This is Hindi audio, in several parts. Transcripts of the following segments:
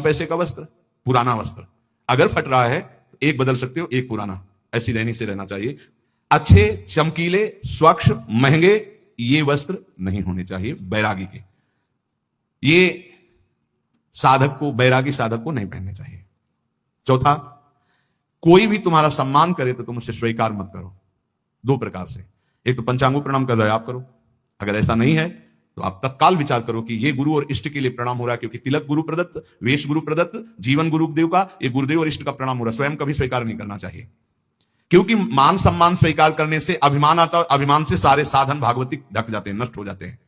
पैसे का वस्त्र, पुराना वस्त्र। अगर फट रहा है तो एक बदल सकते हो, एक पुराना। ऐसी रहनी से रहना चाहिए। अच्छे, चमकीले, स्वच्छ, महंगे ये वस्त्र नहीं होने चाहिए बैरागी के। ये साधक को, बैरागी साधक को नहीं पहनने चाहिए। चौथा, कोई भी तुम्हारा सम्मान करे तो तुम उससे स्वीकार मत करो। दो प्रकार से, एक तो पंचांगों प्रणाम कर रहे हो आप करो, अगर ऐसा नहीं है तो आप तत्काल विचार करो कि ये गुरु और इष्ट के लिए प्रणाम हो रहा है, क्योंकि तिलक गुरु प्रदत्त, वेश गुरु प्रदत्त, जीवन गुरुदेव का, ये गुरुदेव और इष्ट का प्रणाम हो रहा है। स्वयं कभी स्वीकार नहीं करना चाहिए, क्योंकि मान सम्मान स्वीकार करने से अभिमान आता है, अभिमान से सारे साधन भागवती ढक जाते हैं, नष्ट हो जाते हैं।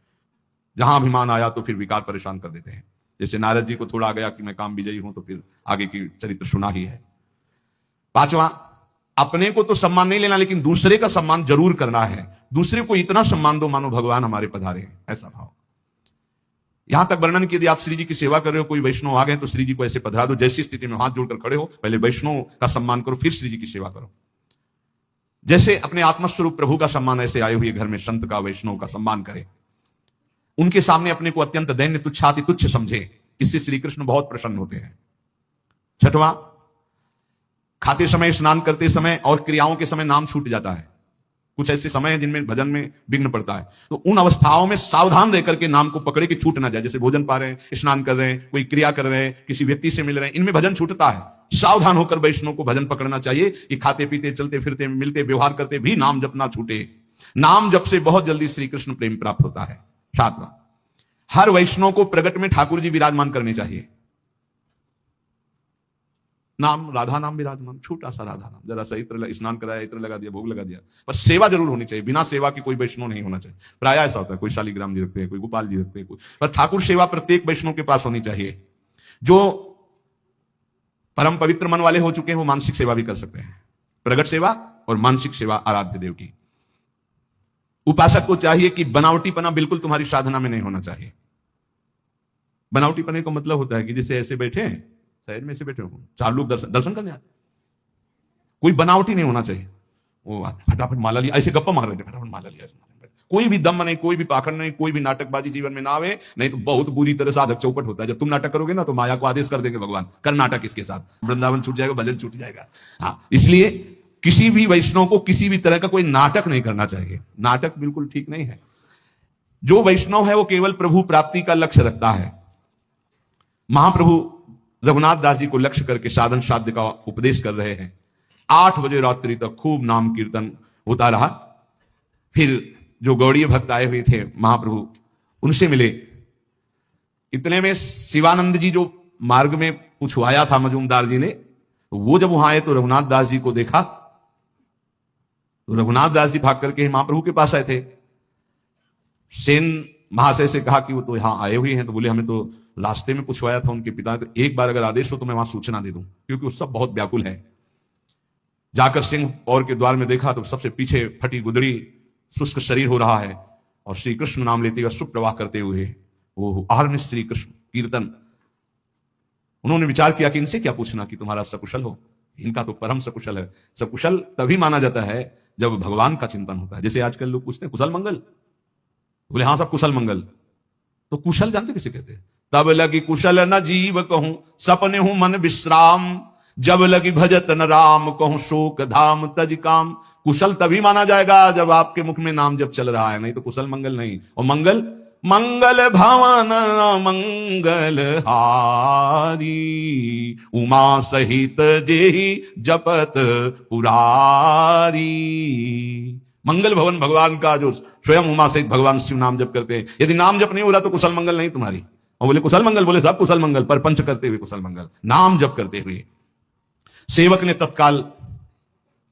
जहां अभिमान आया तो फिर विकार परेशान कर देते हैं। जैसे नारद जी को थोड़ा आ गया कि मैं काम विजयी हूं, तो फिर आगे की चरित्र सुना ही है। पांचवा, अपने को तो सम्मान नहीं लेना, लेकिन दूसरे का सम्मान जरूर करना है। दूसरे को इतना सम्मान दो मानो भगवान हमारे पधारे हैं, ऐसा भाव। यहां तक वर्णन कि यदि आप श्री जी की सेवा कर रहे हो, कोई वैष्णव आ गए तो श्री जी को ऐसे पधरा दो, जैसी स्थिति में हाथ जोड़कर खड़े हो, पहले वैष्णव का सम्मान करो, फिर श्री जी की सेवा करो। जैसे अपने आत्मस्वरूप प्रभु का सम्मान ऐसे आए हुए घर में संत का, वैष्णव का सम्मान करे। उनके सामने अपने को अत्यंत दैन्य, तुच्छाति तुच्छ समझे, इससे श्री कृष्ण बहुत प्रसन्न होते हैं। छठवां, खाते समय, स्नान करते समय और क्रियाओं के समय नाम छूट जाता है। कुछ ऐसे समय है जिनमें भजन में विघ्न पड़ता है, तो उन अवस्थाओं में सावधान रह करके नाम को पकड़े कि छूट ना जाए। जैसे भोजन पा रहे हैं, स्नान कर रहे हैं, कोई क्रिया कर रहे हैं, किसी व्यक्ति से मिल रहे हैं, इनमें भजन छूटता है। सावधान होकर वैष्णव को भजन पकड़ना चाहिए कि खाते पीते, चलते फिरते, मिलते, व्यवहार करते भी नाम जप ना छूटे। नाम जप से बहुत जल्दी श्री कृष्ण प्रेम प्राप्त होता है। सातवां, हर वैष्णव को प्रगट में ठाकुर जी विराजमान करने चाहिए। नाम, राधा नाम विराजमान, छोटा सा राधा नाम, जरा सा इत्र, स्नान कराया, इत्र लगा दिया, भोग लगा दिया, पर सेवा जरूर होनी चाहिए। बिना सेवा की कोई वैष्णव नहीं होना चाहिए। प्राय ऐसा होता है, कोई शालिग्राम जी रखते हैं, कोई गोपाल जी रखते हैं, पर ठाकुर सेवा प्रत्येक वैष्णव के पास होनी चाहिए। जो परम पवित्र मन वाले हो चुके हैं वो मानसिक सेवा भी कर सकते हैं, प्रगट सेवा और मानसिक सेवा आराध्य देव की। उपासक को चाहिए कि बनावटीपना बिल्कुल तुम्हारी साधना में नहीं होना चाहिए। बनावटीपने का मतलब होता है कि जैसे ऐसे बैठे हैं, शहर में से बैठे हो, चार लोग दर्शन करने आते, कोई बनावटी नहीं होना चाहिए। वो फटाफट माला लिया, ऐसे गप्पा मार रहे थे, फटाफट माला लिया। कोई भी दम नहीं, कोई भी पाखंड नहीं, कोई भी नाटकबाजी जीवन में ना आवे, नहीं तो बहुत बुरी तरह साधक चौपट होता है। जब तुम नाटक करोगे ना तो माया को आदेश कर देंगे भगवान, कर नाटक इसके साथ, वृंदावन छूट जाएगा, भजन छूट जाएगा। हाँ, इसलिए किसी भी वैष्णव को किसी भी तरह का कोई नाटक नहीं करना चाहिए। नाटक बिल्कुल ठीक नहीं है। जो वैष्णव है वो केवल प्रभु प्राप्ति का लक्ष्य रखता है। महाप्रभु रघुनाथ दास जी को लक्ष्य करके साधन साध्य का उपदेश कर रहे हैं। 8 बजे रात्रि तक खूब नाम कीर्तन होता रहा। फिर जो गौड़ीय भक्त आए हुए थे महाप्रभु, उनसे मिले। इतने में शिवानंद जी जो मार्ग में पूछवाया था मजूमदार जी ने, तो वो जब वहां आए तो रघुनाथ दास जी को देखा, तो रघुनाथ दास जी भाग करके महाप्रभु के पास आए थे। सेन महाशय से कहा कि वो तो यहां आए हुए हैं, तो बोले हमें तो रास्ते में पूछवाया था उनके पिता, तो एक बार अगर आदेश हो तो मैं वहां सूचना दे दूं, क्योंकि वो सब बहुत व्याकुल है। जाकर सिंह और के द्वार में देखा तो सबसे पीछे फटी गुदड़ी, शुष्क शरीर हो रहा है, और श्री कृष्ण नाम लेते हुए सुप्रवाह करते हुए वो आहरण श्री कृष्ण कीर्तन। उन्होंने विचार किया कि इनसे क्या पूछना कि तुम्हारा सकुशल हो, इनका तो परम सकुशल है। सकुशल तभी माना जाता है जब भगवान का चिंतन होता है। जैसे आजकल लोग पूछते हैं कुशल मंगल, बोले हाँ सब कुशल मंगल, तो कुशल जानते किसे कहते हैं? तब लगी कुशल न जीव कहूं, सपने हूं मन विश्राम, जब लगी भजत न राम कहूं, शोक धाम तज काम। कुशल तभी माना जाएगा जब आपके मुख में नाम जब चल रहा है, नहीं तो कुशल मंगल नहीं। और मंगल, मंगल भवन मंगल हारी, उमा सहित जेहि जपत पुरारी। मंगल भवन भगवान का जो स्वयं उमा सहित भगवान शिव नाम जप करते हैं। यदि नाम जप नहीं हो रहा तो कुशल मंगल नहीं तुम्हारी। और बोले कुशल मंगल, बोले सब कुशल मंगल, पर पंच करते हुए कुशल मंगल, नाम जप करते हुए। सेवक ने तत्काल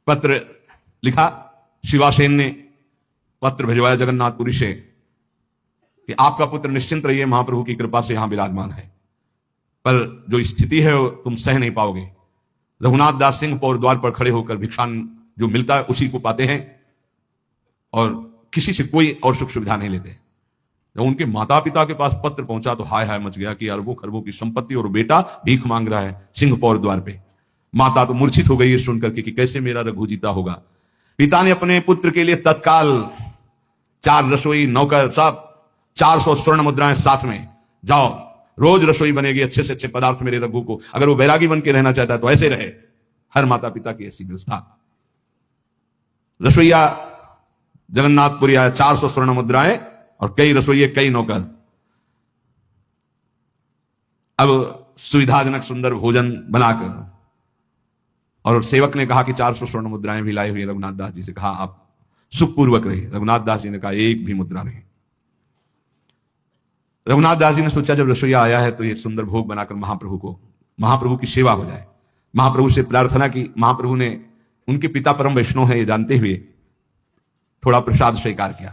पत्र लिखा, शिवासेन ने पत्र भिजवाया जगन्नाथपुरी से कि आपका पुत्र निश्चिंत रहिए, महाप्रभु की कृपा से यहां विराजमान है, पर जो स्थिति है वो तुम सह नहीं पाओगे। रघुनाथ दास सिंह पौर द्वार पर खड़े होकर भिक्षान जो मिलता है उसी को पाते हैं और किसी से कोई और सुख सुविधा नहीं लेते। जब उनके माता पिता के पास पत्र पहुंचा तो हाय हाय मच गया कि अरबों खरबों की संपत्ति और बेटा भीख मांग रहा है सिंह पौर द्वार पे। माता तो मूर्छित हो गई है सुनकर के कि कैसे मेरा रघु जीता होगा। पिता ने अपने पुत्र के लिए तत्काल 4 रसोई, नौकर, सब 400 स्वर्ण मुद्राएं साथ में, जाओ रोज रसोई बनेगी, अच्छे से अच्छे पदार्थ मेरे रघु को, अगर वो बैरागी बन के रहना चाहता है तो ऐसे रहे। हर माता पिता की ऐसी व्यवस्था। रसोईया जगन्नाथपुरी आया, 400 स्वर्ण मुद्राएं और कई रसोइये, कई नौकर। अब सुविधाजनक सुंदर भोजन बनाकर, और सेवक ने कहा कि 400 स्वर्ण मुद्राएं भी लाए हुए रघुनाथ दास जी से कहा आप सुखपूर्वक रहे। रघुनाथ दास जी ने कहा एक भी मुद्रा नहीं। रघुनाथ दास जी ने सोचा जब रसोईया आया है तो ये सुंदर भोग बनाकर महाप्रभु की सेवा हो जाए। महाप्रभु से प्रार्थना की। महाप्रभु ने, उनके पिता परम वैष्णव है ये जानते हुए, थोड़ा प्रसाद स्वीकार किया।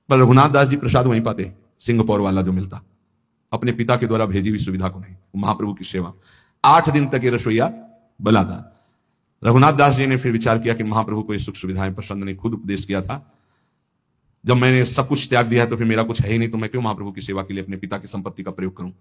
पर रघुनाथ दास जी प्रसाद वहीं पाते, सिंगापुर वाला जो मिलता, अपने पिता के द्वारा भेजी हुई सुविधा को नहीं। महाप्रभु की सेवा 8 दिन तक ये रसोईया बला था। रघुनाथ दास जी ने फिर विचार किया कि महाप्रभु को ये सुख सुविधाएं पसंद नहीं। खुद उपदेश किया था, जब मैंने सब कुछ त्याग दिया तो फिर मेरा कुछ है ही नहीं, तो मैं क्यों महाप्रभु की सेवा के लिए अपने पिता की संपत्ति का प्रयोग करूं।